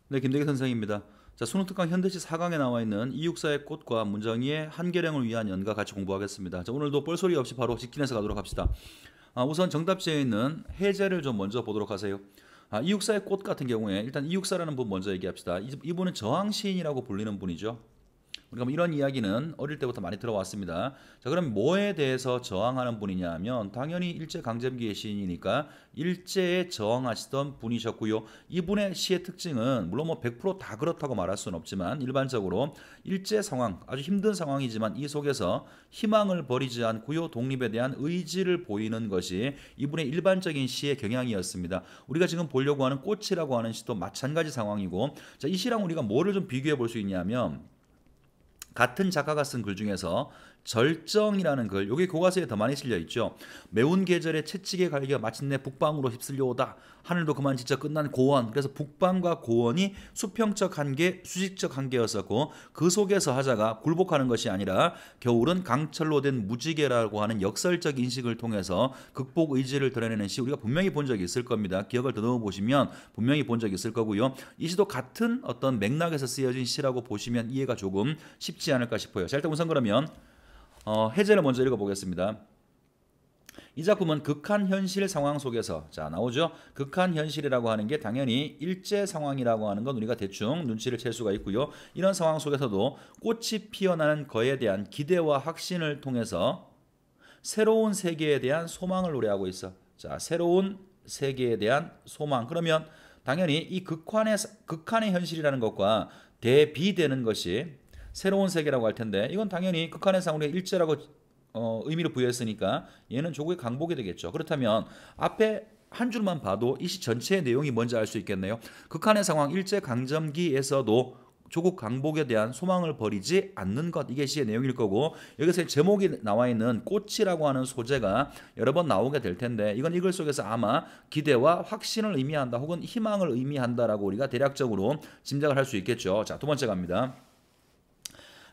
네, 김대기 선생입니다. 자, 수능 특강 현대시 4강에 나와 있는 이육사의 꽃과 문정희의 한계령을 위한 연가 같이 공부하겠습니다. 자, 오늘도 뻘소리 없이 바로 직진해서 가도록 합시다. 우선 정답지에 있는 해제를 좀 먼저 보도록 하세요. 이육사의 꽃 같은 경우에 일단 이육사라는 분 먼저 얘기합시다. 이분은 저항시인이라고 불리는 분이죠. 우리가 뭐 이런 이야기는 어릴 때부터 많이 들어왔습니다. 자, 그럼 뭐에 대해서 저항하는 분이냐 하면 당연히 일제강점기의 시인이니까 일제에 저항하시던 분이셨고요. 이분의 시의 특징은 물론 뭐 100%다 그렇다고 말할 수는 없지만 일반적으로 일제 상황, 아주 힘든 상황이지만 이 속에서 희망을 버리지 않고요. 독립에 대한 의지를 보이는 것이 이분의 일반적인 시의 경향이었습니다. 우리가 지금 보려고 하는 꽃이라고 하는 시도 마찬가지 상황이고, 자, 이 시랑 우리가 뭐를 좀 비교해 볼 수 있냐면 같은 작가가 쓴 글 중에서 절정이라는 글, 여기 교과서에 더 많이 실려 있죠. 매운 계절에 채찍에 갈겨 마침내 북방으로 휩쓸려오다. 하늘도 그만 진짜 끝난 고원. 그래서 북방과 고원이 수평적 한계, 수직적 한계였었고 그 속에서 하자가 굴복하는 것이 아니라 겨울은 강철로 된 무지개라고 하는 역설적 인식을 통해서 극복 의지를 드러내는 시 우리가 분명히 본 적이 있을 겁니다. 기억을 더듬어 보시면 분명히 본 적이 있을 거고요. 이 시도 같은 어떤 맥락에서 쓰여진 시라고 보시면 이해가 조금 쉽지 않을까 싶어요. 자, 일단 우선 그러면 해제를 먼저 읽어보겠습니다. 이 작품은 극한 현실 상황 속에서 자 나오죠. 극한 현실이라고 하는 게 당연히 일제 상황이라고 하는 건 우리가 대충 눈치를 챌 수가 있고요. 이런 상황 속에서도 꽃이 피어나는 거에 대한 기대와 확신을 통해서 새로운 세계에 대한 소망을 노래하고 있어. 자, 새로운 세계에 대한 소망. 그러면 당연히 이 극한의 현실이라는 것과 대비되는 것이 새로운 세계라고 할 텐데 이건 당연히 극한의 상황 우리가 일제라고 의미를 부여했으니까 얘는 조국의 강복이 되겠죠. 그렇다면 앞에 한 줄만 봐도 이 시 전체의 내용이 뭔지 알 수 있겠네요. 극한의 상황 일제 강점기에서도 조국 강복에 대한 소망을 버리지 않는 것, 이게 시의 내용일 거고 여기서 제목이 나와 있는 꽃이라고 하는 소재가 여러 번 나오게 될 텐데 이건 이 글 속에서 아마 기대와 확신을 의미한다 혹은 희망을 의미한다라고 우리가 대략적으로 짐작을 할 수 있겠죠. 자, 두 번째 갑니다.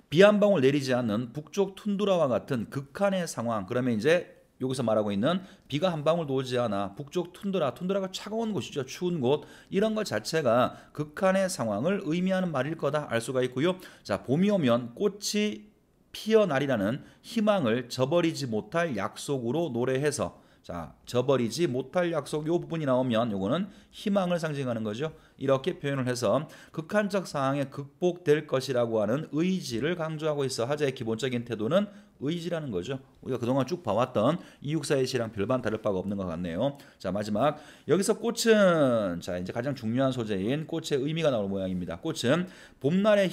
비 한 방울 내리지 않는 북쪽 툰드라와 같은 극한의 상황. 그러면 이제 여기서 말하고 있는 비가 한 방울도 오지 않아 북쪽 툰드라가 차가운 곳이죠. 추운 곳. 이런 것 자체가 극한의 상황을 의미하는 말일 거다 알 수가 있고요. 자, 봄이 오면 꽃이 피어나리라는 희망을 저버리지 못할 약속으로 노래해서 자, 저버리지 못할 약속 요 부분이 나오면 요거는 희망을 상징하는 거죠. 이렇게 표현을 해서 극한적 상황에 극복될 것이라고 하는 의지를 강조하고 있어. 하자의 기본적인 태도는 의지라는 거죠. 우리가 그동안 쭉 봐왔던 이육사의 시랑 별반 다를 바가 없는 것 같네요. 자, 마지막 여기서 꽃은 자 이제 가장 중요한 소재인 꽃의 의미가 나올 모양입니다. 꽃은 봄날의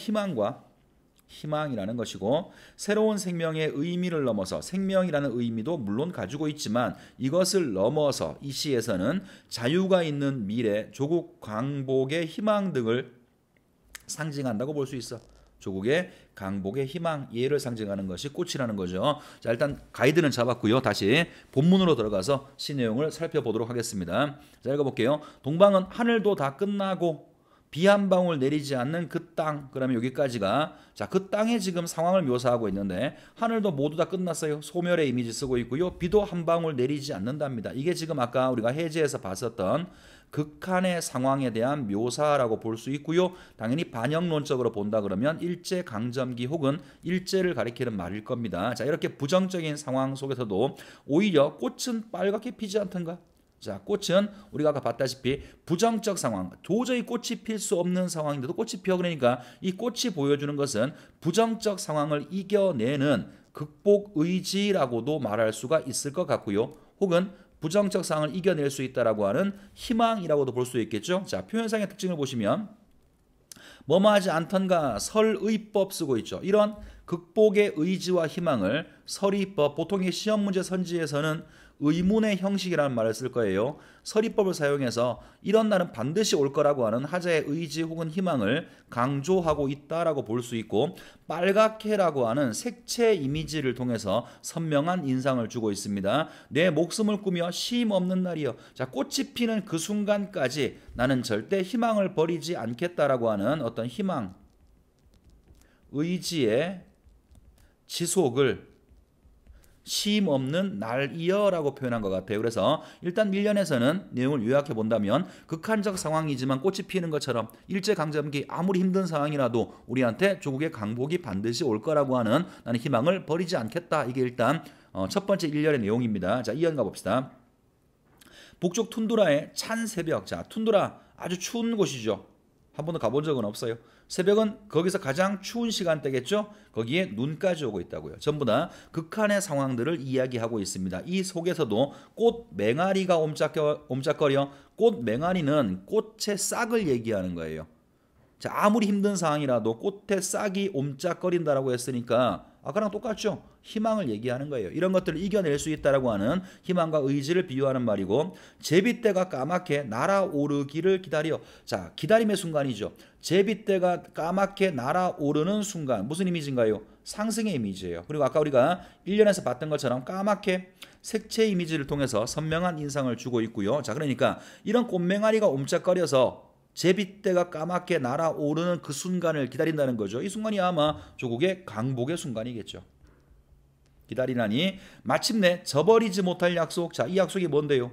희망이라는 것이고 새로운 생명의 의미를 넘어서 생명이라는 의미도 물론 가지고 있지만 이것을 넘어서 이 시에서는 자유가 있는 미래, 조국 강복의 희망 등을 상징한다고 볼 수 있어. 조국의 강복의 희망, 예를 상징하는 것이 꽃이라는 거죠. 자, 일단 가이드는 잡았고요. 다시 본문으로 들어가서 시 내용을 살펴보도록 하겠습니다. 자, 읽어볼게요. 동방은 하늘도 다 끝나고 비 한 방울 내리지 않는 그 땅. 그러면 여기까지가 자, 그 땅의 지금 상황을 묘사하고 있는데 하늘도 모두 다 끝났어요. 소멸의 이미지 쓰고 있고요. 비도 한 방울 내리지 않는답니다. 이게 지금 아까 우리가 해제에서 봤었던 극한의 상황에 대한 묘사라고 볼 수 있고요. 당연히 반영론적으로 본다 그러면 일제 강점기 혹은 일제를 가리키는 말일 겁니다. 자, 이렇게 부정적인 상황 속에서도 오히려 꽃은 빨갛게 피지 않던가? 자, 꽃은 우리가 아까 봤다시피 부정적 상황, 도저히 꽃이 필 수 없는 상황인데도 꽃이 피어. 그러니까 이 꽃이 보여주는 것은 부정적 상황을 이겨내는 극복 의지라고도 말할 수가 있을 것 같고요. 혹은 부정적 상황을 이겨낼 수 있다라고 하는 희망이라고도 볼 수 있겠죠. 자, 표현상의 특징을 보시면 뭐뭐하지 않던가 설의법 쓰고 있죠. 이런 극복의 의지와 희망을 설의법, 보통의 시험 문제 선지에서는 의문의 형식이라는 말을 쓸 거예요. 설의법을 사용해서 이런 날은 반드시 올 거라고 하는 하자의 의지 혹은 희망을 강조하고 있다라고 볼 수 있고 빨갛게라고 하는 색채 이미지를 통해서 선명한 인상을 주고 있습니다. 내 목숨을 꾸며 쉼 없는 날이여. 자, 꽃이 피는 그 순간까지 나는 절대 희망을 버리지 않겠다라고 하는 어떤 희망, 의지의 지속을 쉼 없는 날이여라고 표현한 것 같아요. 그래서 일단 1년에서는 내용을 요약해 본다면 극한적 상황이지만 꽃이 피는 것처럼 일제강점기 아무리 힘든 상황이라도 우리한테 조국의 강복이 반드시 올 거라고 하는 나는 희망을 버리지 않겠다. 이게 일단 첫 번째 1년의 내용입니다. 자, 이어가 봅시다. 북쪽 툰드라의 찬 새벽. 자, 툰드라 아주 추운 곳이죠. 한 번도 가본 적은 없어요. 새벽은 거기서 가장 추운 시간대겠죠. 거기에 눈까지 오고 있다고요. 전부 다 극한의 상황들을 이야기하고 있습니다. 이 속에서도 꽃 맹아리가 옴짝거려. 꽃 맹아리는 꽃의 싹을 얘기하는 거예요. 자, 아무리 힘든 상황이라도 꽃의 싹이 옴짝거린다라고 했으니까 아까랑 똑같죠. 희망을 얘기하는 거예요. 이런 것들을 이겨낼 수 있다라고 하는 희망과 의지를 비유하는 말이고, 제비떼가 까맣게 날아오르기를 기다려. 자, 기다림의 순간이죠. 제비떼가 까맣게 날아오르는 순간 무슨 이미지인가요? 상승의 이미지예요. 그리고 아까 우리가 1년에서 봤던 것처럼 까맣게 색채 이미지를 통해서 선명한 인상을 주고 있고요. 자, 그러니까 이런 꽃맹아리가 옴짝거려서 제비떼가 까맣게 날아오르는 그 순간을 기다린다는 거죠. 이 순간이 아마 조국의 강복의 순간이겠죠. 기다리나니 마침내 저버리지 못할 약속. 자, 이 약속이 뭔데요?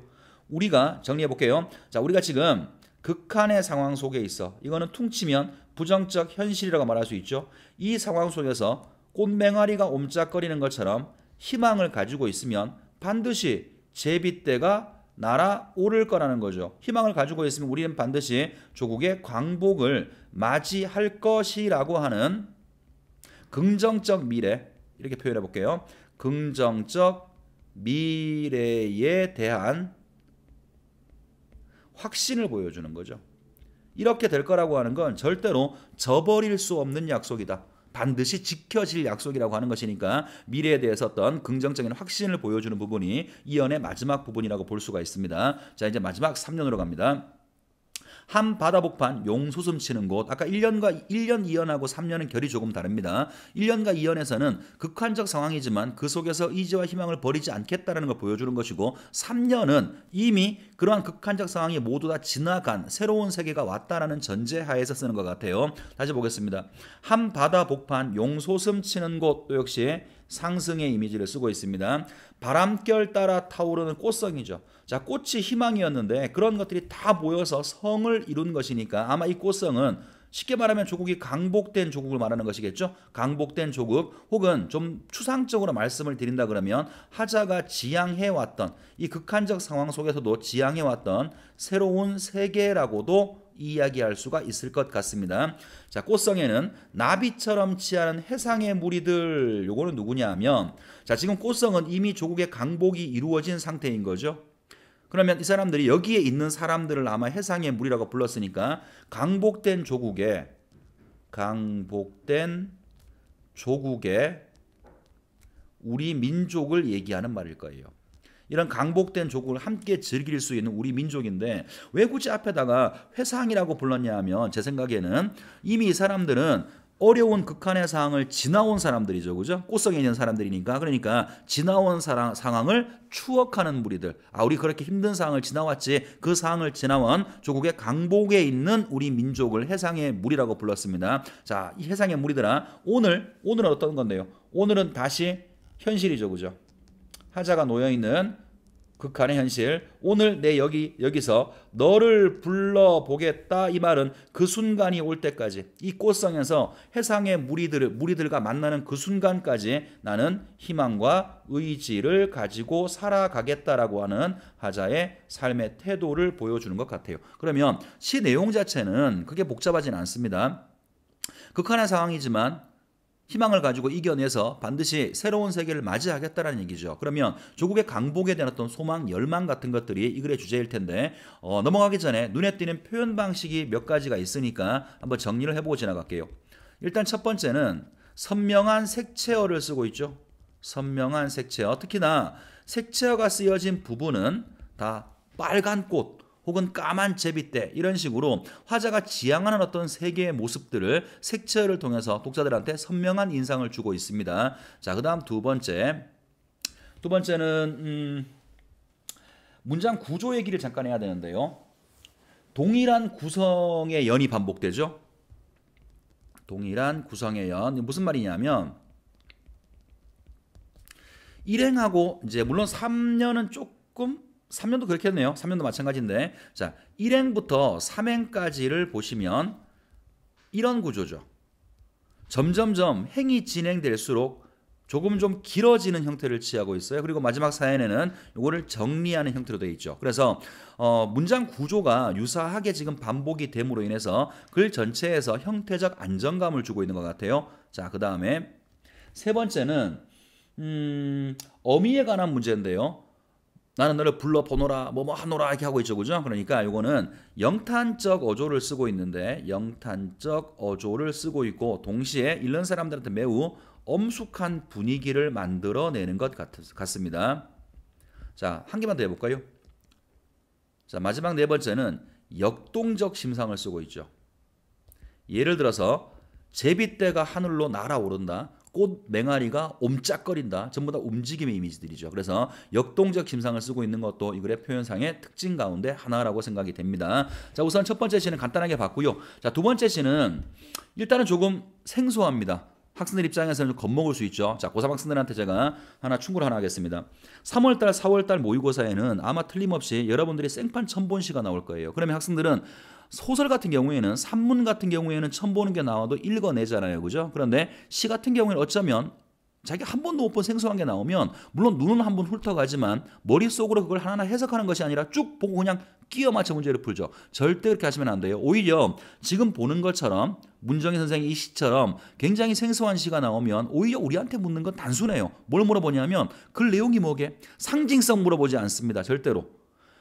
우리가 정리해 볼게요. 자, 우리가 지금 극한의 상황 속에 있어. 이거는 퉁치면 부정적 현실이라고 말할 수 있죠. 이 상황 속에서 꽃맹아리가 옴짝거리는 것처럼 희망을 가지고 있으면 반드시 제비떼가 날아오를 거라는 거죠. 희망을 가지고 있으면 우리는 반드시 조국의 광복을 맞이할 것이라고 하는 긍정적 미래, 이렇게 표현해 볼게요. 긍정적 미래에 대한 확신을 보여주는 거죠. 이렇게 될 거라고 하는 건 절대로 저버릴 수 없는 약속이다. 반드시 지켜질 약속이라고 하는 것이니까 미래에 대해서 어떤 긍정적인 확신을 보여주는 부분이 이 연의 마지막 부분이라고 볼 수가 있습니다. 자, 이제 마지막 3년으로 갑니다. 한 바다복판 용소숨 치는 곳. 아까 1년 2연하고 3년은 결이 조금 다릅니다. 1년과 2연에서는 극한적 상황이지만 그 속에서 의지와 희망을 버리지 않겠다는 걸 보여주는 것이고, 3년은 이미 그러한 극한적 상황이 모두 다 지나간 새로운 세계가 왔다라는 전제하에서 쓰는 것 같아요. 다시 보겠습니다. 한 바다복판 용소숨 치는 곳, 또 역시 상승의 이미지를 쓰고 있습니다. 바람결 따라 타오르는 꽃성이죠. 자, 꽃이 희망이었는데 그런 것들이 다 모여서 성을 이룬 것이니까 아마 이 꽃성은 쉽게 말하면 조국이 강복된 조국을 말하는 것이겠죠. 강복된 조국, 혹은 좀 추상적으로 말씀을 드린다 그러면 하자가 지향해왔던 이 극한적 상황 속에서도 지향해왔던 새로운 세계라고도 이야기할 수가 있을 것 같습니다. 자, 꽃성에는 나비처럼 치하는 해상의 무리들, 요거는 누구냐 하면, 자, 지금 꽃성은 이미 조국의 강복이 이루어진 상태인 거죠. 그러면 이 사람들이 여기에 있는 사람들을 아마 해상의 무리라고 불렀으니까 강복된 조국의 우리 민족을 얘기하는 말일 거예요. 이런 강복된 조국을 함께 즐길 수 있는 우리 민족인데 왜 굳이 앞에다가 회상이라고 불렀냐 하면, 제 생각에는 이미 이 사람들은 어려운 극한의 상황을 지나온 사람들이죠. 그죠? 꽃성에 있는 사람들이니까. 그러니까 지나온 상황을 추억하는 무리들. 아, 우리 그렇게 힘든 상황을 지나왔지. 그 상황을 지나온 조국의 강복에 있는 우리 민족을 해상의 무리라고 불렀습니다. 자, 이 해상의 무리들아, 오늘은 어떤 건데요? 오늘은 다시 현실이죠. 그죠? 하자가 놓여있는 극한의 현실. 오늘 내 여기서 너를 불러보겠다. 이 말은 그 순간이 올 때까지, 이 꽃성에서 해상의 무리들과 만나는 그 순간까지 나는 희망과 의지를 가지고 살아가겠다라고 하는 하자의 삶의 태도를 보여주는 것 같아요. 그러면 시 내용 자체는 그게 복잡하진 않습니다. 극한의 상황이지만 희망을 가지고 이겨내서 반드시 새로운 세계를 맞이하겠다라는 얘기죠. 그러면 조국의 강복에 대한 어떤 소망, 열망 같은 것들이 이 글의 주제일 텐데, 넘어가기 전에 눈에 띄는 표현 방식이 몇 가지가 있으니까 한번 정리를 해보고 지나갈게요. 일단 첫 번째는 선명한 색채어를 쓰고 있죠. 선명한 색채어. 특히나 색채어가 쓰여진 부분은 다 빨간 꽃 혹은 까만 제비떼, 이런 식으로 화자가 지향하는 어떤 세계의 모습들을 색채를 통해서 독자들한테 선명한 인상을 주고 있습니다. 자, 그 다음 두 번째는 문장 구조 얘기를 잠깐 해야 되는데요. 동일한 구성의 연이 반복되죠. 동일한 구성의 연. 무슨 말이냐면 일행하고 이제 물론 3년은 조금 3년도 그렇겠네요. 3년도 마찬가지인데 자 1행부터 3행까지를 보시면 이런 구조죠. 점점점 행이 진행될수록 조금 좀 길어지는 형태를 취하고 있어요. 그리고 마지막 사연에는 이거를 정리하는 형태로 되어 있죠. 그래서 문장 구조가 유사하게 지금 반복이 됨으로 인해서 글 전체에서 형태적 안정감을 주고 있는 것 같아요. 자, 그 다음에 세 번째는 어미에 관한 문제인데요. 나는 너를 불러 보노라 뭐 하노라 이렇게 하고 있죠, 그죠? 그러니까 이거는 영탄적 어조를 쓰고 있는데 영탄적 어조를 쓰고 있고 동시에 읽는 사람들한테 매우 엄숙한 분위기를 만들어내는 것 같습니다. 자, 한 개만 더 해볼까요? 자, 마지막 네 번째는 역동적 심상을 쓰고 있죠. 예를 들어서 제비떼가 하늘로 날아오른다. 꽃 맹아리가 옴짝거린다. 전부 다 움직임의 이미지들이죠. 그래서 역동적 심상을 쓰고 있는 것도 이 글의 표현상의 특징 가운데 하나라고 생각이 됩니다. 자, 우선 첫 번째 시는 간단하게 봤고요. 자, 두 번째 시는 일단은 조금 생소합니다. 학생들 입장에서는 좀 겁먹을 수 있죠. 자, 고3 학생들한테 제가 충고를 하나 하겠습니다. 3월달, 4월달 모의고사에는 아마 틀림없이 여러분들이 생판 첨본시가 나올 거예요. 그러면 학생들은 소설 같은 경우에는 산문 같은 경우에는 처음 보는 게 나와도 읽어내잖아요. 그죠? 그런데 시 같은 경우에는 어쩌면 자기가 한 번도 못 본 생소한 게 나오면 물론 눈은 한번 훑어가지만 머릿속으로 그걸 하나하나 해석하는 것이 아니라 쭉 보고 그냥 끼워 맞춰 문제를 풀죠. 절대 그렇게 하시면 안 돼요. 오히려 지금 보는 것처럼 문정희 선생의 이 시처럼 굉장히 생소한 시가 나오면 오히려 우리한테 묻는 건 단순해요. 뭘 물어보냐면 글 내용이 뭐게? 상징성 물어보지 않습니다. 절대로.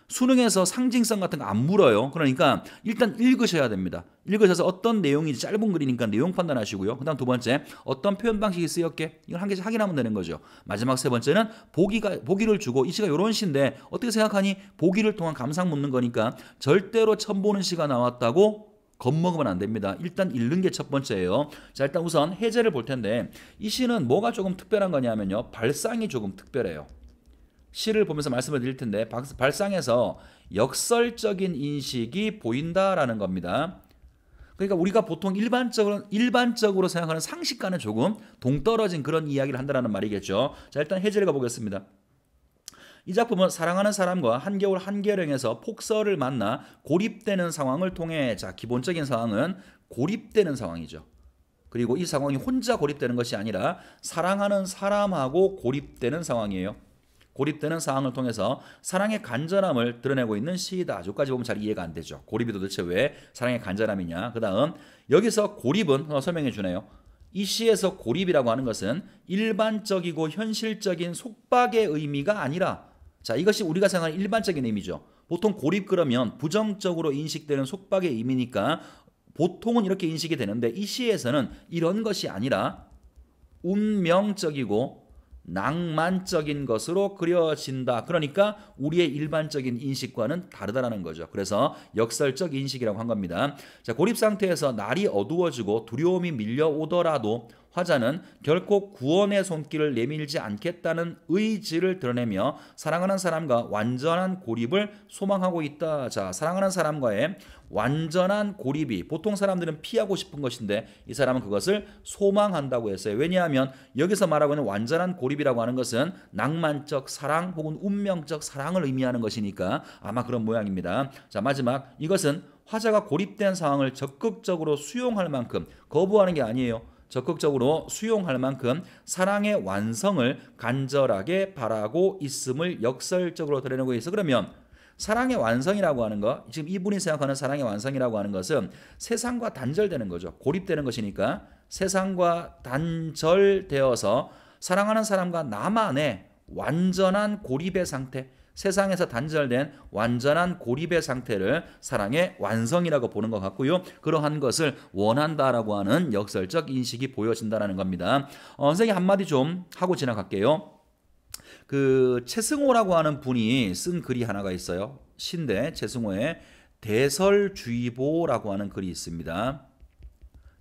수능에서 상징성 같은 거 안 물어요. 그러니까 일단 읽으셔야 됩니다. 읽으셔서 어떤 내용인지 짧은 글이니까 내용 판단하시고요. 그 다음 두 번째 어떤 표현 방식이 쓰였게 이걸 한 개씩 확인하면 되는 거죠. 마지막 세 번째는 보기를 주고 이 시가 이런 시인데 어떻게 생각하니? 보기를 통한 감상 묻는 거니까 절대로 처음 보는 시가 나왔다고 겁먹으면 안 됩니다. 일단 읽는 게 첫 번째예요. 자, 일단 우선 해제를 볼 텐데 이 시는 뭐가 조금 특별한 거냐면요. 발상이 조금 특별해요. 시를 보면서 말씀을 드릴 텐데 발상에서 역설적인 인식이 보인다라는 겁니다. 그러니까 우리가 보통 일반적으로 생각하는 상식과는 조금 동떨어진 그런 이야기를 한다는 말이겠죠. 자, 일단 해제를 가보겠습니다. 이 작품은 사랑하는 사람과 한겨울 한계령에서 폭설을 만나 고립되는 상황을 통해 자, 기본적인 상황은 고립되는 상황이죠. 그리고 이 상황이 혼자 고립되는 것이 아니라 사랑하는 사람하고 고립되는 상황이에요. 고립되는 상황을 통해서 사랑의 간절함을 드러내고 있는 시이다. 여기까지 보면 잘 이해가 안 되죠. 고립이 도대체 왜 사랑의 간절함이냐. 그 다음 여기서 고립은 설명해 주네요. 이 시에서 고립이라고 하는 것은 일반적이고 현실적인 속박의 의미가 아니라 자, 이것이 우리가 생각하는 일반적인 의미죠. 보통 고립 그러면 부정적으로 인식되는 속박의 의미니까 보통은 이렇게 인식이 되는데 이 시에서는 이런 것이 아니라 운명적이고 낭만적인 것으로 그려진다. 그러니까 우리의 일반적인 인식과는 다르다라는 거죠. 그래서 역설적 인식이라고 한 겁니다. 자, 고립 상태에서 날이 어두워지고 두려움이 밀려오더라도 화자는 결코 구원의 손길을 내밀지 않겠다는 의지를 드러내며 사랑하는 사람과 완전한 고립을 소망하고 있다. 자, 사랑하는 사람과의 완전한 고립이 보통 사람들은 피하고 싶은 것인데 이 사람은 그것을 소망한다고 했어요. 왜냐하면 여기서 말하고 있는 완전한 고립이라고 하는 것은 낭만적 사랑 혹은 운명적 사랑을 의미하는 것이니까 아마 그런 모양입니다. 자, 마지막 이것은 화자가 고립된 상황을 적극적으로 수용할 만큼 거부하는 게 아니에요. 적극적으로 수용할 만큼 사랑의 완성을 간절하게 바라고 있음을 역설적으로 드러내고 있어. 그러면 사랑의 완성이라고 하는 것, 지금 이분이 생각하는 사랑의 완성이라고 하는 것은 세상과 단절되는 거죠. 고립되는 것이니까 세상과 단절되어서 사랑하는 사람과 나만의 완전한 고립의 상태, 세상에서 단절된 완전한 고립의 상태를 사랑의 완성이라고 보는 것 같고요. 그러한 것을 원한다라고 하는 역설적 인식이 보여진다는 겁니다. 선생님 한마디 좀 하고 지나갈게요. 그 최승호라고 하는 분이 쓴 글이 하나가 있어요. 시인데 최승호의 대설주의보라고 하는 글이 있습니다.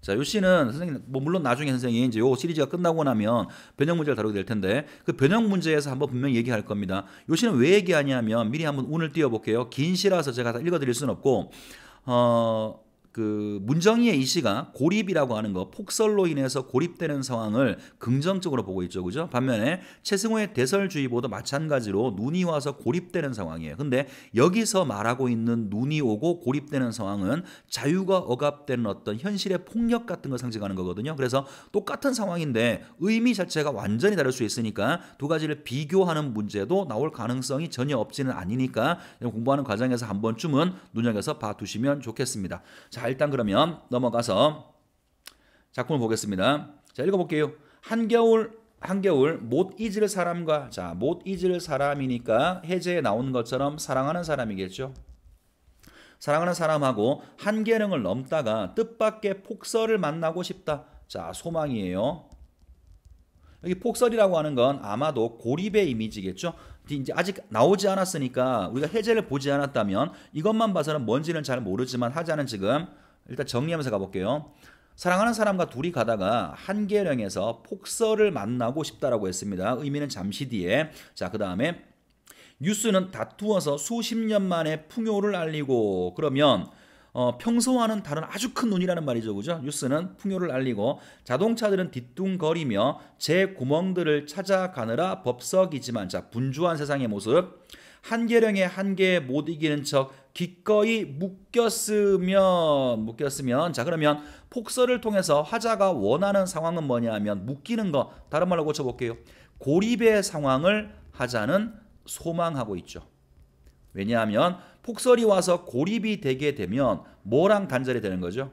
자, 요 시는 선생님 물론 나중에 선생님이 이제 요 시리즈가 끝나고 나면 변형 문제를 다루게 될 텐데 그 변형 문제에서 한번 분명히 얘기할 겁니다. 요 시는 왜 얘기하냐면 미리 한번 운을 띄워 볼게요. 긴 시라서 제가 다 읽어 드릴 수는 없고 그 문정희의 이 시가 고립이라고 하는 거, 폭설로 인해서 고립되는 상황을 긍정적으로 보고 있죠. 그죠? 반면에 최승호의 대설주의보도 마찬가지로 눈이 와서 고립되는 상황이에요. 근데 여기서 말하고 있는 눈이 오고 고립되는 상황은 자유가 억압되는 어떤 현실의 폭력 같은 걸 상징하는 거거든요. 그래서 똑같은 상황인데 의미 자체가 완전히 다를 수 있으니까 두 가지를 비교하는 문제도 나올 가능성이 전혀 없지는 않으니까 공부하는 과정에서 한 번쯤은 눈여겨서 봐두시면 좋겠습니다. 자, 일단 그러면 넘어가서 작품을 보겠습니다. 자, 읽어볼게요. 한겨울 못 잊을 사람과, 자, 못 잊을 사람이니까 해제에 나온 것처럼 사랑하는 사람이겠죠. 사랑하는 사람하고 한계령을 넘다가 뜻밖의 폭설을 만나고 싶다. 자, 소망이에요. 여기 폭설이라고 하는 건 아마도 고립의 이미지겠죠. 이제 아직 나오지 않았으니까 우리가 해제를 보지 않았다면 이것만 봐서는 뭔지는 잘 모르지만 하자는 지금 일단 정리하면서 가볼게요. 사랑하는 사람과 둘이 가다가 한계령에서 폭설을 만나고 싶다라고 했습니다. 의미는 잠시 뒤에. 자, 그 다음에 뉴스는 다투어서 수십 년 만에 풍요를 알리고, 그러면 평소와는 다른 아주 큰 눈이라는 말이죠. 그죠? 뉴스는 풍요를 알리고 자동차들은 뒤뚱거리며 제 구멍들을 찾아가느라 법석이지만, 자, 분주한 세상의 모습. 한계령의 한계에 못 이기는 척 기꺼이 묶였으면, 자, 그러면 폭설을 통해서 화자가 원하는 상황은 뭐냐 하면 묶이는 거, 다른 말로 고쳐볼게요. 고립의 상황을 화자는 소망하고 있죠. 왜냐하면 폭설이 와서 고립이 되게 되면 뭐랑 단절이 되는 거죠?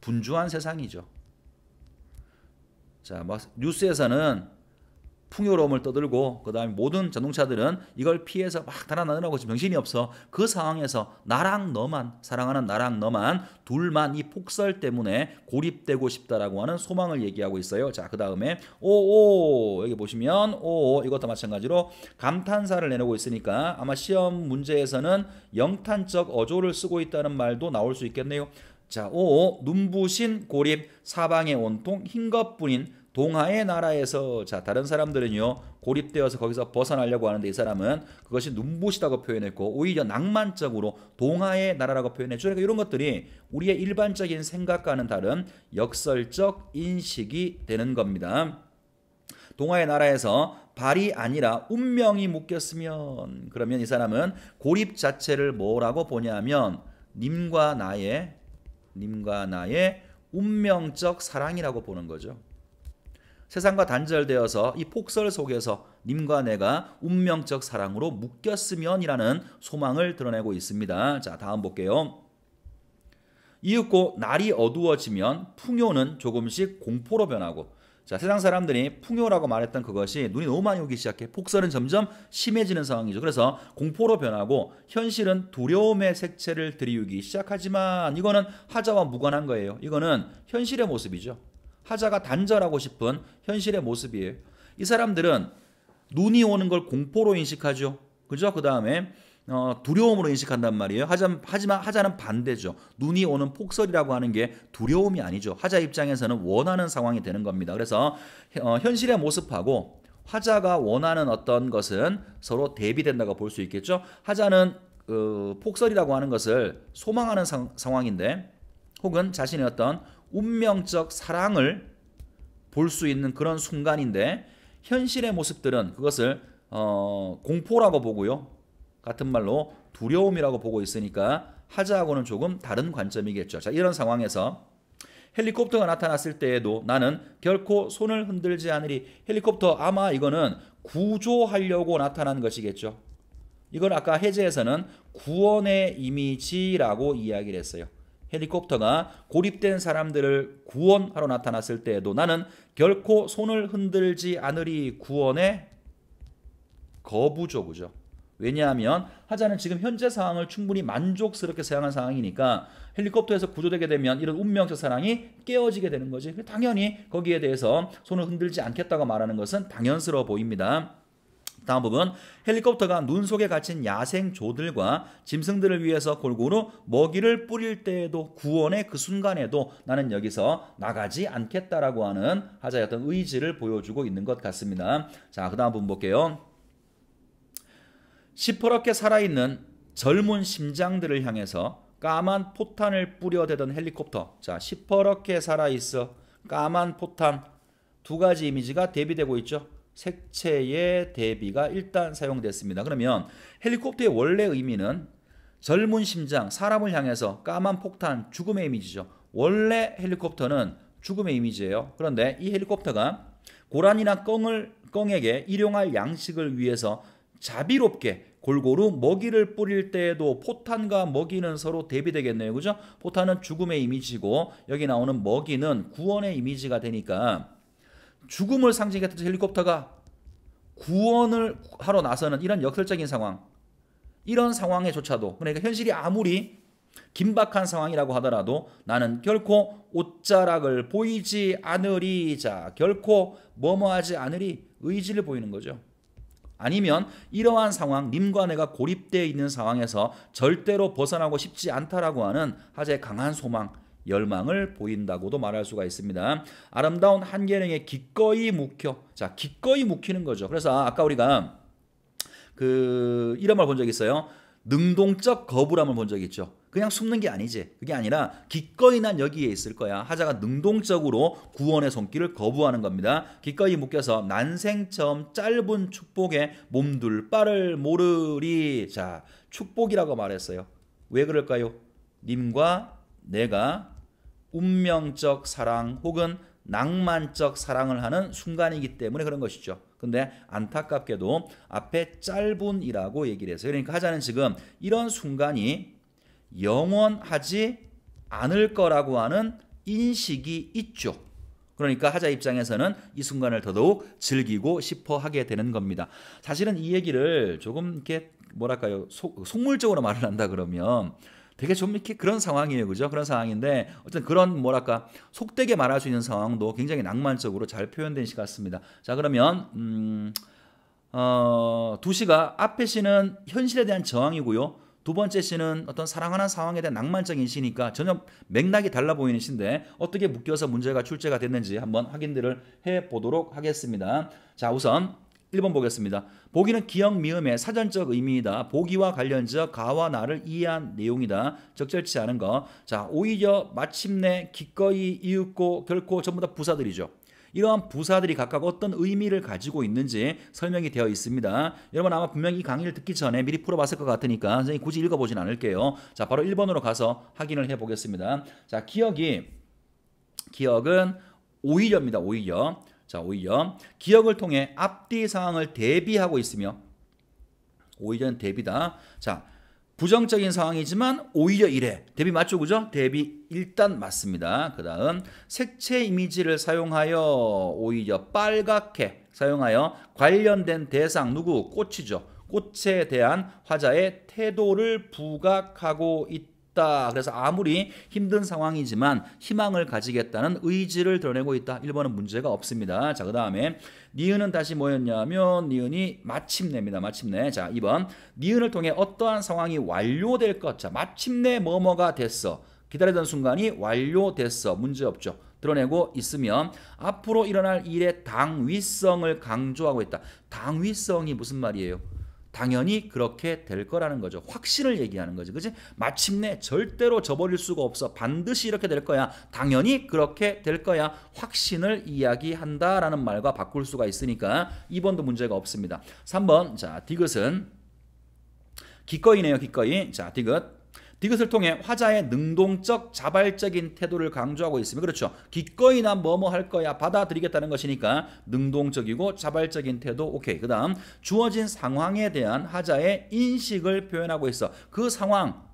분주한 세상이죠. 자, 뉴스에서는 풍요로움을 떠들고 그다음에 모든 자동차들은 이걸 피해서 막 달아나느라고 지금 정신이 없어. 그 상황에서 나랑 너만, 사랑하는 나랑 너만, 둘만 이 폭설 때문에 고립되고 싶다라고 하는 소망을 얘기하고 있어요. 자, 그 다음에 오오, 여기 보시면 오오, 이것도 마찬가지로 감탄사를 내놓고 있으니까 아마 시험 문제에서는 영탄적 어조를 쓰고 있다는 말도 나올 수 있겠네요. 자, 오오, 눈부신 고립, 사방의 온통 흰 것뿐인 동화의 나라에서, 자, 다른 사람들은요 고립되어서 거기서 벗어나려고 하는데 이 사람은 그것이 눈부시다고 표현했고 오히려 낭만적으로 동화의 나라라고 표현했죠. 그러니까 이런 것들이 우리의 일반적인 생각과는 다른 역설적 인식이 되는 겁니다. 동화의 나라에서 발이 아니라 운명이 묶였으면, 그러면 이 사람은 고립 자체를 뭐라고 보냐면 님과 나의 운명적 사랑이라고 보는 거죠. 세상과 단절되어서 이 폭설 속에서 님과 내가 운명적 사랑으로 묶였으면이라는 소망을 드러내고 있습니다. 자, 다음 볼게요. 이윽고 날이 어두워지면 풍요는 조금씩 공포로 변하고, 자, 세상 사람들이 풍요라고 말했던 그것이 눈이 너무 많이 오기 시작해. 폭설은 점점 심해지는 상황이죠. 그래서 공포로 변하고 현실은 두려움의 색채를 들이우기 시작하지만, 이거는 하자와 무관한 거예요. 이거는 현실의 모습이죠. 하자가 단절하고 싶은 현실의 모습이에요. 이 사람들은 눈이 오는 걸 공포로 인식하죠. 그죠? 그 다음에 두려움으로 인식한단 말이에요. 하지만 하자는 반대죠. 눈이 오는 폭설이라고 하는 게 두려움이 아니죠. 하자 입장에서는 원하는 상황이 되는 겁니다. 그래서 현실의 모습하고 하자가 원하는 어떤 것은 서로 대비된다고 볼 수 있겠죠. 하자는 폭설이라고 하는 것을 소망하는 상황인데, 혹은 자신의 어떤 운명적 사랑을 볼 수 있는 그런 순간인데, 현실의 모습들은 그것을 공포라고 보고요, 같은 말로 두려움이라고 보고 있으니까 하자하고는 조금 다른 관점이겠죠. 자, 이런 상황에서 헬리콥터가 나타났을 때에도 나는 결코 손을 흔들지 않으리. 헬리콥터, 아마 이거는 구조하려고 나타난 것이겠죠. 이걸 아까 해제에서는 구원의 이미지라고 이야기를 했어요. 헬리콥터가 고립된 사람들을 구원하러 나타났을 때에도 나는 결코 손을 흔들지 않으리. 구원의 거부죠. 그죠? 왜냐하면 하자는 지금 현재 상황을 충분히 만족스럽게 생각한 상황이니까 헬리콥터에서 구조되게 되면 이런 운명적 사랑이 깨어지게 되는 거지. 당연히 거기에 대해서 손을 흔들지 않겠다고 말하는 것은 당연스러워 보입니다. 다음 부분, 헬리콥터가 눈 속에 갇힌 야생조들과 짐승들을 위해서 골고루 먹이를 뿌릴 때에도, 구원의 그 순간에도 나는 여기서 나가지 않겠다라고 하는 하자의 어떤 의지를 보여주고 있는 것 같습니다. 자, 그 다음 부분 볼게요. 시퍼렇게 살아있는 젊은 심장들을 향해서 까만 포탄을 뿌려대던 헬리콥터. 자, 시퍼렇게 살아있어. 까만 포탄. 두 가지 이미지가 대비되고 있죠. 색채의 대비가 일단 사용됐습니다. 그러면 헬리콥터의 원래 의미는 젊은 심장, 사람을 향해서 까만 폭탄, 죽음의 이미지죠. 원래 헬리콥터는 죽음의 이미지예요. 그런데 이 헬리콥터가 고란이나 껑에게 일용할 양식을 위해서 자비롭게 골고루 먹이를 뿌릴 때에도 포탄과 먹이는 서로 대비되겠네요. 그죠? 포탄은 죽음의 이미지고 여기 나오는 먹이는 구원의 이미지가 되니까 죽음을 상징했던 헬리콥터가 구원을 하러 나서는 이런 역설적인 상황, 이런 상황에조차도, 그러니까 현실이 아무리 긴박한 상황이라고 하더라도 나는 결코 옷자락을 보이지 않으리. 자, 결코 뭐뭐하지 않으리. 의지를 보이는 거죠. 아니면 이러한 상황, 님과 내가 고립되어 있는 상황에서 절대로 벗어나고 싶지 않다라고 하는 하자의 강한 소망, 열망을 보인다고도 말할 수가 있습니다. 아름다운 한계령에 기꺼이 묵혀. 자, 기꺼이 묵히는 거죠. 그래서 아까 우리가 이런 말 본 적 있어요. 능동적 거부람을 본 적 있죠. 그냥 숨는 게 아니지. 그게 아니라 기꺼이 난 여기에 있을 거야. 하자가 능동적으로 구원의 손길을 거부하는 겁니다. 기꺼이 묶여서 난생 처음 짧은 축복에 몸둘 바를 모르리. 자, 축복이라고 말했어요. 왜 그럴까요? 님과 내가 운명적 사랑 혹은 낭만적 사랑을 하는 순간이기 때문에 그런 것이죠. 근데 안타깝게도 앞에 짧은이라고 얘기를 했어요. 그러니까 하자는 지금 이런 순간이 영원하지 않을 거라고 하는 인식이 있죠. 그러니까 하자 입장에서는 이 순간을 더더욱 즐기고 싶어 하게 되는 겁니다. 사실은 이 얘기를 조금 이렇게 뭐랄까요, 속물적으로 말을 한다 그러면 되게 좀 이렇게 그런 상황이에요. 그죠? 그런 상황인데 어쨌든 그런 뭐랄까 속되게 말할 수 있는 상황도 굉장히 낭만적으로 잘 표현된 시 같습니다. 자, 그러면 두 시가 앞에 시는 현실에 대한 저항이고요. 두 번째 시는 어떤 사랑하는 상황에 대한 낭만적인 시니까 전혀 맥락이 달라 보이는 시인데 어떻게 묶여서 문제가 출제가 됐는지 한번 확인들을 해보도록 하겠습니다. 자, 우선 1번 보겠습니다. 보기는 기역 미음의 사전적 의미이다. 보기와 관련적 가와 나를 이해한 내용이다. 적절치 않은 거. 자, 오히려 마침내 기꺼이 이윽고 결코 전부 다 부사들이죠. 이러한 부사들이 각각 어떤 의미를 가지고 있는지 설명이 되어 있습니다. 여러분 아마 분명히 이 강의를 듣기 전에 미리 풀어봤을 것 같으니까 선생님 굳이 읽어보진 않을게요. 자, 바로 1번으로 가서 확인을 해보겠습니다. 자, 기역은 오히려입니다. 오히려. 자, 오히려 기역을 통해 앞뒤 상황을 대비하고 있으며 오히려는 대비다. 자, 부정적인 상황이지만 오히려 이래. 대비 맞죠? 그죠? 대비 일단 맞습니다. 그 다음 색채 이미지를 사용하여 오히려 빨갛게 사용하여 관련된 대상 누구? 꽃이죠. 꽃에 대한 화자의 태도를 부각하고 있다. 그래서 아무리 힘든 상황이지만 희망을 가지겠다는 의지를 드러내고 있다. 1번은 문제가 없습니다. 자, 그 다음에 니은은 다시 뭐였냐면 니은이 마침내입니다. 마침내. 자, 2번 니은을 통해 어떠한 상황이 완료될 것. 자, 마침내 뭐뭐가 됐어. 기다리던 순간이 완료됐어. 문제없죠. 드러내고 있으면 앞으로 일어날 일의 당위성을 강조하고 있다. 당위성이 무슨 말이에요? 당연히 그렇게 될 거라는 거죠. 확신을 얘기하는 거죠. 그치? 마침내 절대로 저버릴 수가 없어. 반드시 이렇게 될 거야. 당연히 그렇게 될 거야. 확신을 이야기한다라는 말과 바꿀 수가 있으니까 2번도 문제가 없습니다. 3번. 자, 디귿은 기꺼이네요. 기꺼이. 자, 디귿을 통해 화자의 능동적 자발적인 태도를 강조하고 있으면 그렇죠. 기꺼이 난 뭐뭐 할 거야 받아들이겠다는 것이니까 능동적이고 자발적인 태도. 오케이. 그 다음 주어진 상황에 대한 하자의 인식을 표현하고 있어. 그 상황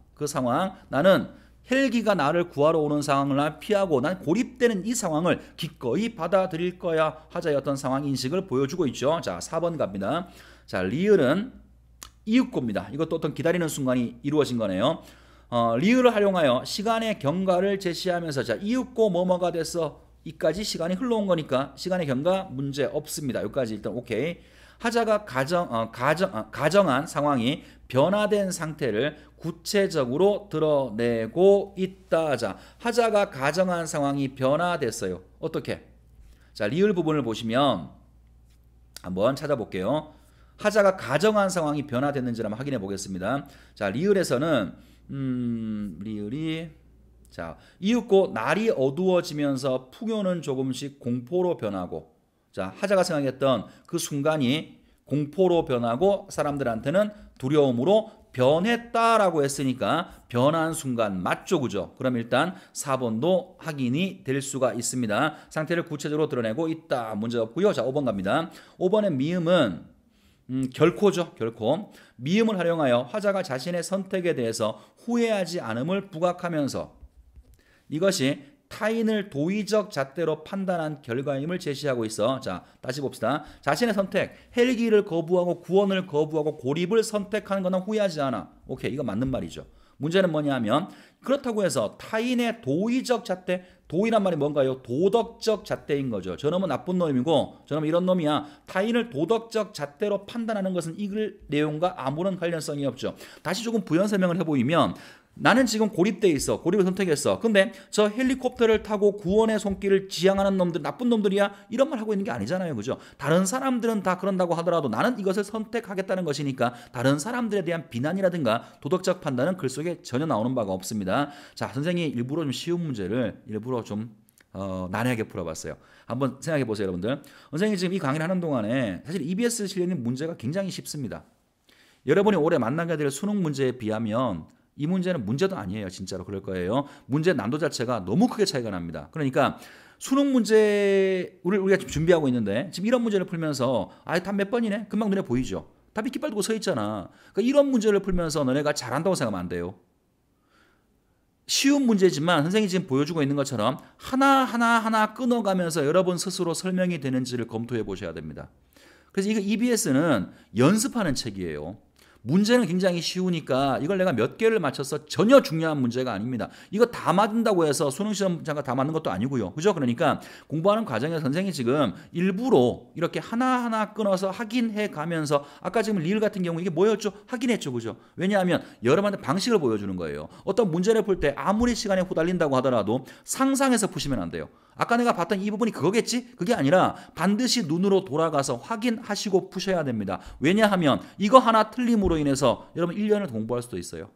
나는 헬기가 나를 구하러 오는 상황을 피하고 난 고립되는 이 상황을 기꺼이 받아들일 거야. 하자의 어떤 상황 인식을 보여주고 있죠. 자, 4번 갑니다. 자, 리을은 이윽고입니다. 이것도 어떤 기다리는 순간이 이루어진 거네요. 리을을 활용하여 시간의 경과를 제시하면서 자, 이윽고 뭐뭐가 됐어. 이까지 시간이 흘러온 거니까 시간의 경과 문제 없습니다. 여기까지 일단 오케이. 하자가 가정한 상황이 변화된 상태를 구체적으로 드러내고 있다. 자, 하자가 가정한 상황이 변화됐어요. 어떻게? 자, 리을 부분을 보시면 한번 찾아볼게요. 하자가 가정한 상황이 변화됐는지 한번 확인해 보겠습니다. 자, 리을에서는 리을이 자, 이윽고 날이 어두워지면서 풍요는 조금씩 공포로 변하고 자, 하자가 생각했던 그 순간이 공포로 변하고 사람들한테는 두려움으로 변했다라고 했으니까 변한 순간 맞죠, 그죠? 그럼 일단 4번도 확인이 될 수가 있습니다. 상태를 구체적으로 드러내고 있다. 문제 없고요. 자, 5번 갑니다. 5번의 미음은 결코죠. 결코. 미음을 활용하여 화자가 자신의 선택에 대해서 후회하지 않음을 부각하면서 이것이 타인을 도의적 잣대로 판단한 결과임을 제시하고 있어. 자, 다시 봅시다. 자신의 선택, 헬기를 거부하고 구원을 거부하고 고립을 선택하는 것은 후회하지 않아. 오케이, 이거 맞는 말이죠. 문제는 뭐냐면 그렇다고 해서 타인의 도의적 잣대, 도의란 말이 뭔가요? 도덕적 잣대인 거죠. 저놈은 나쁜 놈이고 저놈은 이런 놈이야. 타인을 도덕적 잣대로 판단하는 것은 이 글 내용과 아무런 관련성이 없죠. 다시 조금 부연 설명을 해보이면 나는 지금 고립돼 있어. 고립을 선택했어. 근데 저 헬리콥터를 타고 구원의 손길을 지향하는 놈들 나쁜 놈들이야? 이런 말 하고 있는 게 아니잖아요. 그죠? 다른 사람들은 다 그런다고 하더라도 나는 이것을 선택하겠다는 것이니까 다른 사람들에 대한 비난이라든가 도덕적 판단은 글 속에 전혀 나오는 바가 없습니다. 자, 선생님이 일부러 좀 쉬운 문제를 일부러 좀 난해하게 풀어봤어요. 한번 생각해 보세요, 여러분들. 선생님이 지금 이 강의를 하는 동안에 사실 EBS 실력님 문제가 굉장히 쉽습니다. 여러분이 올해 만나게 될 수능 문제에 비하면 이 문제는 문제도 아니에요. 진짜로 그럴 거예요. 문제 난도 자체가 너무 크게 차이가 납니다. 그러니까 수능 문제 우리가 지금 준비하고 있는데 지금 이런 문제를 풀면서 답 몇 번이네? 금방 눈에 보이죠. 답이 깃발 두고 서 있잖아. 그러니까 이런 문제를 풀면서 너네가 잘한다고 생각하면 안 돼요. 쉬운 문제지만 선생님이 지금 보여주고 있는 것처럼 하나 끊어가면서 여러분 스스로 설명이 되는지를 검토해 보셔야 됩니다. 그래서 이거 EBS는 연습하는 책이에요. 문제는 굉장히 쉬우니까 이걸 내가 몇 개를 맞춰서 전혀 중요한 문제가 아닙니다. 이거 다 맞는다고 해서 수능시험장가 다 맞는 것도 아니고요. 그죠? 그러니까 공부하는 과정에서 선생님이 지금 일부러 이렇게 하나하나 끊어서 확인해 가면서 아까 지금 리을 같은 경우 이게 뭐였죠? 확인했죠. 그죠? 왜냐하면 여러분한테 방식을 보여주는 거예요. 어떤 문제를 풀 때 아무리 시간에 후달린다고 하더라도 상상해서 푸시면 안 돼요. 아까 내가 봤던 이 부분이 그거겠지? 그게 아니라 반드시 눈으로 돌아가서 확인하시고 푸셔야 됩니다. 왜냐하면 이거 하나 틀림으로 인해서 여러분 1년을 공부할 수도 있어요.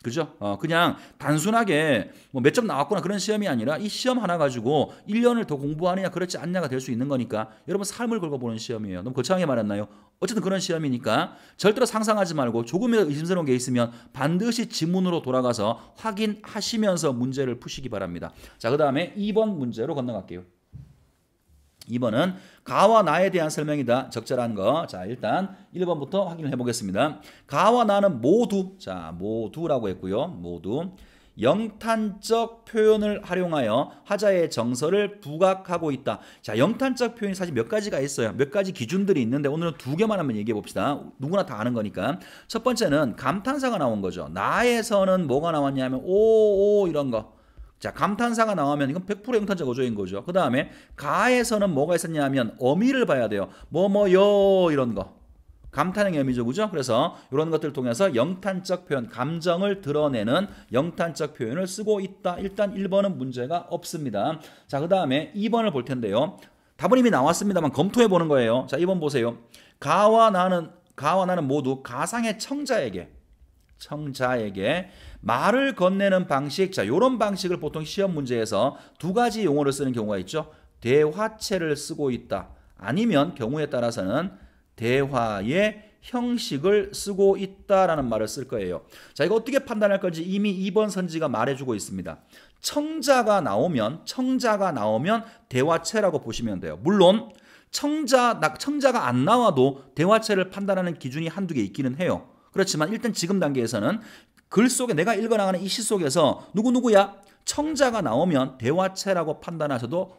그죠? 그냥 단순하게 뭐 몇 점 나왔거나 그런 시험이 아니라 이 시험 하나 가지고 1년을 더 공부하느냐 그렇지 않냐가 될 수 있는 거니까 여러분 삶을 걸고 보는 시험이에요. 너무 거창하게 말했나요? 어쨌든 그런 시험이니까 절대로 상상하지 말고 조금이라도 의심스러운 게 있으면 반드시 지문으로 돌아가서 확인하시면서 문제를 푸시기 바랍니다. 자, 그 다음에 2번 문제로 건너갈게요. 2번은 가와 나에 대한 설명이다. 적절한 거. 자, 일단 1번부터 확인을 해보겠습니다. 가와 나는 모두, 자, 모두라고 했고요. 모두 영탄적 표현을 활용하여 하자의 정서를 부각하고 있다. 자, 영탄적 표현이 사실 몇 가지가 있어요. 몇 가지 기준들이 있는데 오늘은 2개만 한번 얘기해 봅시다. 누구나 다 아는 거니까. 첫 번째는 감탄사가 나온 거죠. 나에서는 뭐가 나왔냐면 오 이런 거. 자, 감탄사가 나오면 이건 100% 영탄적 어조인 거죠. 그 다음에 가에서는 뭐가 있었냐 하면 어미를 봐야 돼요. 뭐뭐요 이런 거. 감탄의 의미죠. 그죠? 그래서 이런 것들을 통해서 영탄적 표현, 감정을 드러내는 영탄적 표현을 쓰고 있다. 일단 1번은 문제가 없습니다. 자, 그 다음에 2번을 볼 텐데요. 답은 이미 나왔습니다만 검토해 보는 거예요. 자, 2번 보세요. 가와 나는 모두 가상의 청자에게 말을 건네는 방식. 자, 요런 방식을 보통 시험 문제에서 2가지 용어를 쓰는 경우가 있죠. 대화체를 쓰고 있다. 아니면 경우에 따라서는 대화의 형식을 쓰고 있다라는 말을 쓸 거예요. 자, 이거 어떻게 판단할 건지 이미 2번 선지가 말해주고 있습니다. 청자가 나오면 대화체라고 보시면 돼요. 물론 청자가 안 나와도 대화체를 판단하는 기준이 한두 개 있기는 해요. 그렇지만 일단 지금 단계에서는 글 속에 내가 읽어나가는 이 시 속에서 누구야? 청자가 나오면 대화체라고 판단하셔도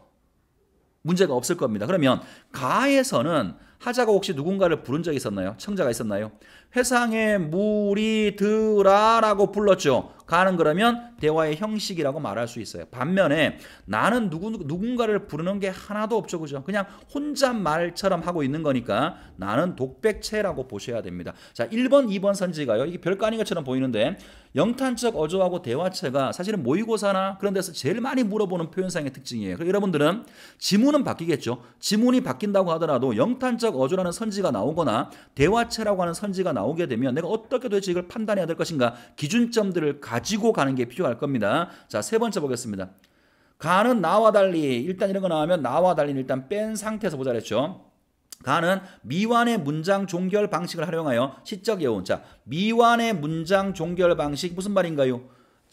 문제가 없을 겁니다. 그러면 가에서는 하자가 혹시 누군가를 부른 적이 있었나요? 청자가 있었나요? 회상에 물이 드라라고 불렀죠. 가는 그러면 대화의 형식이라고 말할 수 있어요. 반면에 나는 누군가를 부르는 게 하나도 없죠. 그죠? 그냥 혼잣말처럼 하고 있는 거니까 나는 독백체라고 보셔야 됩니다. 자, 1번, 2번 선지가요. 이게 별거 아닌 것처럼 보이는데 영탄적 어조하고 대화체가 사실은 모의고사나 그런 데서 제일 많이 물어보는 표현상의 특징이에요. 그래서 여러분들은 지문은 바뀌겠죠. 지문이 바뀐다고 하더라도 영탄적 어조라는 선지가 나오거나 대화체라고 하는 선지가 나오게 되면 내가 어떻게 도대체 이걸 판단해야 될 것인가 기준점들을 가지고 가는 게 필요할 겁니다. 자, 세 번째 보겠습니다. 가는 나와 달리 일단 이런 거 나오면 나와 달리는 일단 뺀 상태에서 보자 그랬죠. 가는 미완의 문장 종결 방식을 활용하여 시적 여운. 자, 미완의 문장 종결 방식 무슨 말인가요?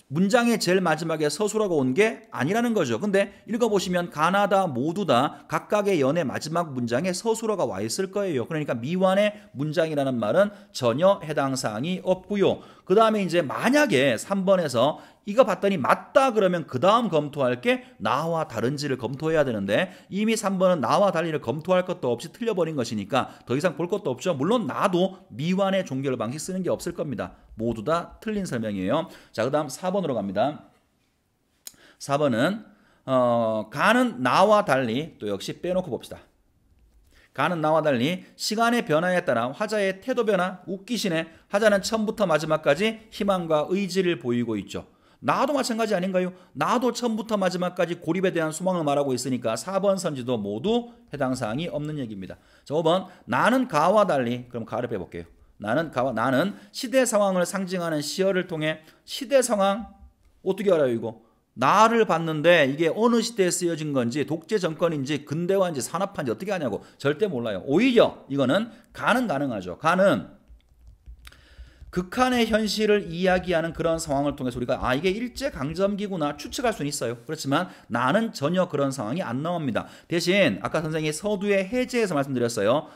문장의 제일 마지막에 서술어가 온 게 아니라는 거죠. 근데 읽어보시면 가나다 모두 다 각각의 연의 마지막 문장에 서술어가 와 있을 거예요. 그러니까 미완의 문장이라는 말은 전혀 해당 사항이 없고요. 그 다음에 이제 만약에 3번에서 이거 봤더니 맞다 그러면 그 다음 검토할 게 나와 다른지를 검토해야 되는데 이미 3번은 나와 달리를 검토할 것도 없이 틀려버린 것이니까 더 이상 볼 것도 없죠. 물론 나도 미완의 종결 방식 쓰는 게 없을 겁니다. 모두 다 틀린 설명이에요. 자, 그 다음 4번으로 갑니다. 4번은 가는 나와 달리 또 역시 빼놓고 봅시다. 가는 나와 달리 시간의 변화에 따라 화자의 태도 변화, 웃기시네. 화자는 처음부터 마지막까지 희망과 의지를 보이고 있죠. 나도 마찬가지 아닌가요? 나도 처음부터 마지막까지 고립에 대한 소망을 말하고 있으니까 4번 선지도 모두 해당 사항이 없는 얘기입니다. 자, 5번 나는 가와 달리 그럼 가를 빼볼게요. 나는 시대 상황을 상징하는 시어를 통해 시대 상황 어떻게 알아요 이거? 나를 봤는데 이게 어느 시대에 쓰여진 건지 독재 정권인지 근대화인지 산업화인지 어떻게 하냐고 절대 몰라요. 오히려 이거는 가는 가능하죠. 가는 극한의 현실을 이야기하는 그런 상황을 통해서 우리가 이게 일제강점기구나 추측할 수는 있어요. 그렇지만 나는 전혀 그런 상황이 안 나옵니다. 대신 아까 선생님이 서두의 해제에서 말씀드렸어요.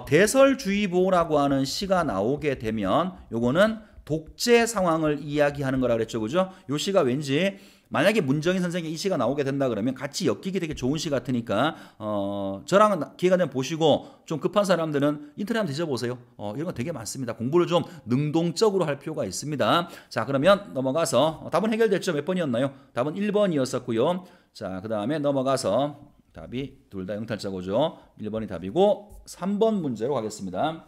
대설주의보라고 하는 시가 나오게 되면 요거는 독재 상황을 이야기하는 거라 그랬죠. 그죠? 요 시가 왠지 만약에 문정인 선생의 이 시가 나오게 된다 그러면 같이 엮이기 되게 좋은 시 같으니까 저랑 기회가 되면 보시고 좀 급한 사람들은 인터넷 한번 뒤져보세요. 이런 거 되게 많습니다. 공부를 좀 능동적으로 할 필요가 있습니다. 자, 그러면 넘어가서 답은 해결됐죠? 몇 번이었나요? 답은 1번이었었고요. 자, 그 다음에 넘어가서 답이 둘 다 영탄자고죠. 1번이 답이고 3번 문제로 가겠습니다.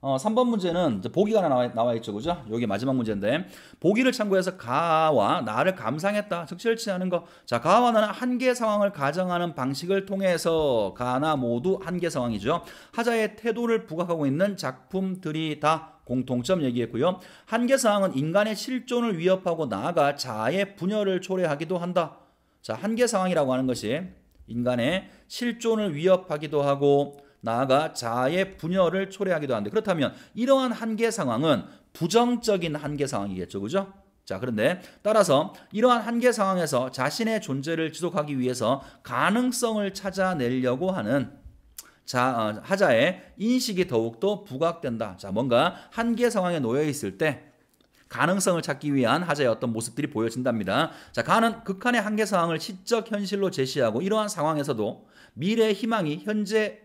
3번 문제는 보기가 나와 있죠. 그죠? 여기 마지막 문제인데 보기를 참고해서 가와 나를 감상했다. 적절치 않은 거. 자, 가와 나는 한계 상황을 가정하는 방식을 통해서 가나 모두 한계 상황이죠. 하자의 태도를 부각하고 있는 작품들이 다 공통점 얘기했고요. 한계 상황은 인간의 실존을 위협하고 나아가 자아의 분열을 초래하기도 한다. 자, 한계 상황이라고 하는 것이 인간의 실존을 위협하기도 하고 나아가 자아의 분열을 초래하기도 하는데 그렇다면 이러한 한계 상황은 부정적인 한계 상황이겠죠. 그죠? 자, 그런데 따라서 이러한 한계 상황에서 자신의 존재를 지속하기 위해서 가능성을 찾아내려고 하는 하자의 인식이 더욱더 부각된다. 자, 뭔가 한계 상황에 놓여 있을 때 가능성을 찾기 위한 하자의 어떤 모습들이 보여진답니다. 자, 가는 극한의 한계 상황을 시적 현실로 제시하고 이러한 상황에서도 미래의 희망이 현재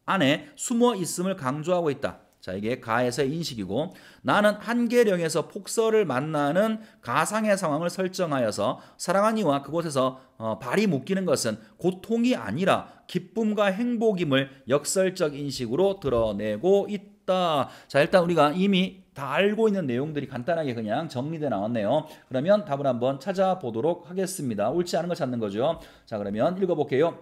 안에 숨어 있음을 강조하고 있다. 자, 이게 가에서의 인식이고 나는 한계령에서 폭설을 만나는 가상의 상황을 설정하여서 사랑한 이와 그곳에서 발이 묶이는 것은 고통이 아니라 기쁨과 행복임을 역설적 인식으로 드러내고 있다. 자, 일단 우리가 이미 다 알고 있는 내용들이 간단하게 그냥 정리되어 나왔네요. 그러면 답을 한번 찾아보도록 하겠습니다. 옳지 않은 거 찾는 거죠. 자, 그러면 읽어볼게요.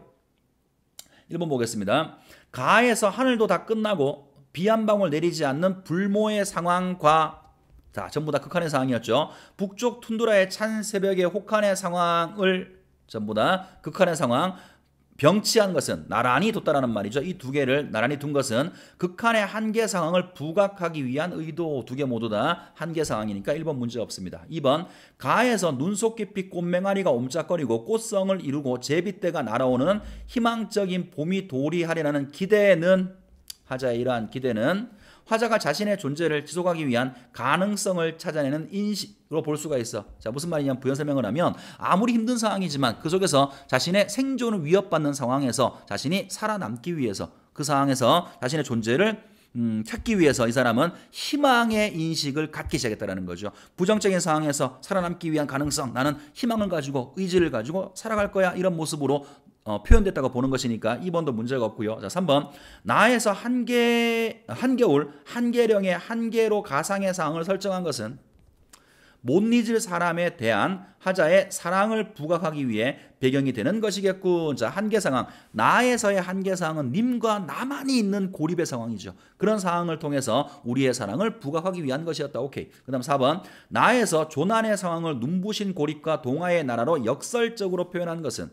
1번 보겠습니다. 가에서 하늘도 다 끝나고 비 한 방울 내리지 않는 불모의 상황과 자, 전부 다 극한의 상황이었죠. 북쪽 툰드라의 찬 새벽의 혹한의 상황을 전부 다 극한의 상황 병치한 것은 나란히 뒀다라는 말이죠. 이 두 개를 나란히 둔 것은 극한의 한계 상황을 부각하기 위한 의도. 두 개 모두 다 한계 상황이니까 1번 문제 없습니다. 2번 가에서 눈속 깊이 꽃맹아리가 옴짝거리고 꽃성을 이루고 제비때가 날아오는 희망적인 봄이 도리하리라는 기대는 하자의 이러한 기대는 화자가 자신의 존재를 지속하기 위한 가능성을 찾아내는 인식으로 볼 수가 있어. 자, 무슨 말이냐면 부연 설명을 하면 아무리 힘든 상황이지만 그 속에서 자신의 생존을 위협받는 상황에서 자신이 살아남기 위해서 그 상황에서 자신의 존재를 찾기 위해서 이 사람은 희망의 인식을 갖기 시작했다는 거죠. 부정적인 상황에서 살아남기 위한 가능성, 나는 희망을 가지고 의지를 가지고 살아갈 거야, 이런 모습으로 표현됐다고 보는 것이니까 2번도 문제가 없고요. 자, 3번. 나에서 한겨울, 한계령의 한계로 가상의 상황을 설정한 것은 못 잊을 사람에 대한 하자의 사랑을 부각하기 위해 배경이 되는 것이겠군. 자, 한계 상황. 나에서의 한계 상황은 님과 나만이 있는 고립의 상황이죠. 그런 상황을 통해서 우리의 사랑을 부각하기 위한 것이었다. 오케이. 그 다음 4번. 나에서 조난의 상황을 눈부신 고립과 동화의 나라로 역설적으로 표현한 것은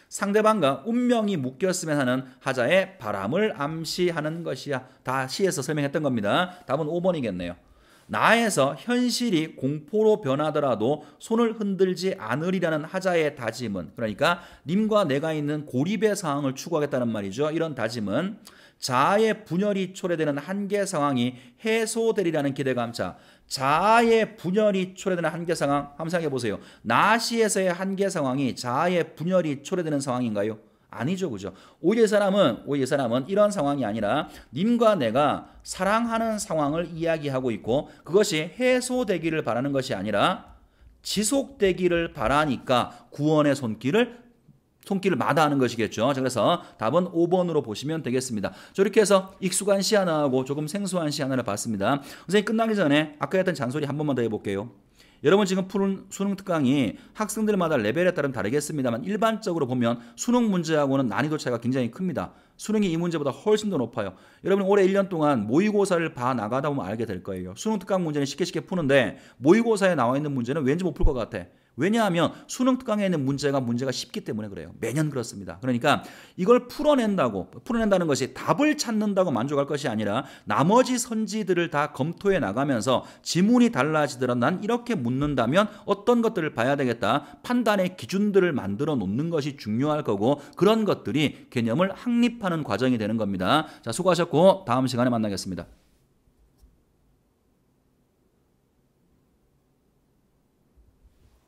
상대방과 운명이 묶였으면 하는 하자의 바람을 암시하는 것이야. 다 시에서 설명했던 겁니다. 답은 5번이겠네요. 나에서 현실이 공포로 변하더라도 손을 흔들지 않으리라는 하자의 다짐은, 그러니까 님과 내가 있는 고립의 상황을 추구하겠다는 말이죠. 이런 다짐은 자아의 분열이 초래되는 한계 상황이 해소되리라는 기대감. 자, 자아의 분열이 초래되는 한계 상황 한번 생각해 보세요. 나시에서의 한계 상황이 자아의 분열이 초래되는 상황인가요? 아니죠, 그죠? 오히려 이 사람은 이런 상황이 아니라 님과 내가 사랑하는 상황을 이야기하고 있고, 그것이 해소되기를 바라는 것이 아니라 지속되기를 바라니까 구원의 손길을 마다하는 것이겠죠. 그래서 답은 5번으로 보시면 되겠습니다. 저렇게 해서 익숙한 시 하나하고 조금 생소한 시 하나를 봤습니다. 선생님 끝나기 전에 아까 했던 잔소리 한 번만 더 해볼게요. 여러분 지금 푸른 수능 특강이 학생들마다 레벨에 따른 다르겠습니다만 일반적으로 보면 수능 문제하고는 난이도 차이가 굉장히 큽니다. 수능이 이 문제보다 훨씬 더 높아요. 여러분 올해 1년 동안 모의고사를 봐 나가다 보면 알게 될 거예요. 수능 특강 문제는 쉽게 푸는데 모의고사에 나와 있는 문제는 왠지 못 풀 것 같아. 왜냐하면 수능 특강에 있는 문제가 쉽기 때문에 그래요. 매년 그렇습니다. 그러니까 이걸 풀어낸다는 것이 답을 찾는다고 만족할 것이 아니라 나머지 선지들을 다 검토해 나가면서 지문이 달라지더라도 난 이렇게 묻는다면 어떤 것들을 봐야 되겠다. 판단의 기준들을 만들어 놓는 것이 중요할 거고, 그런 것들이 개념을 확립하는 과정이 되는 겁니다. 자, 수고하셨고 다음 시간에 만나겠습니다.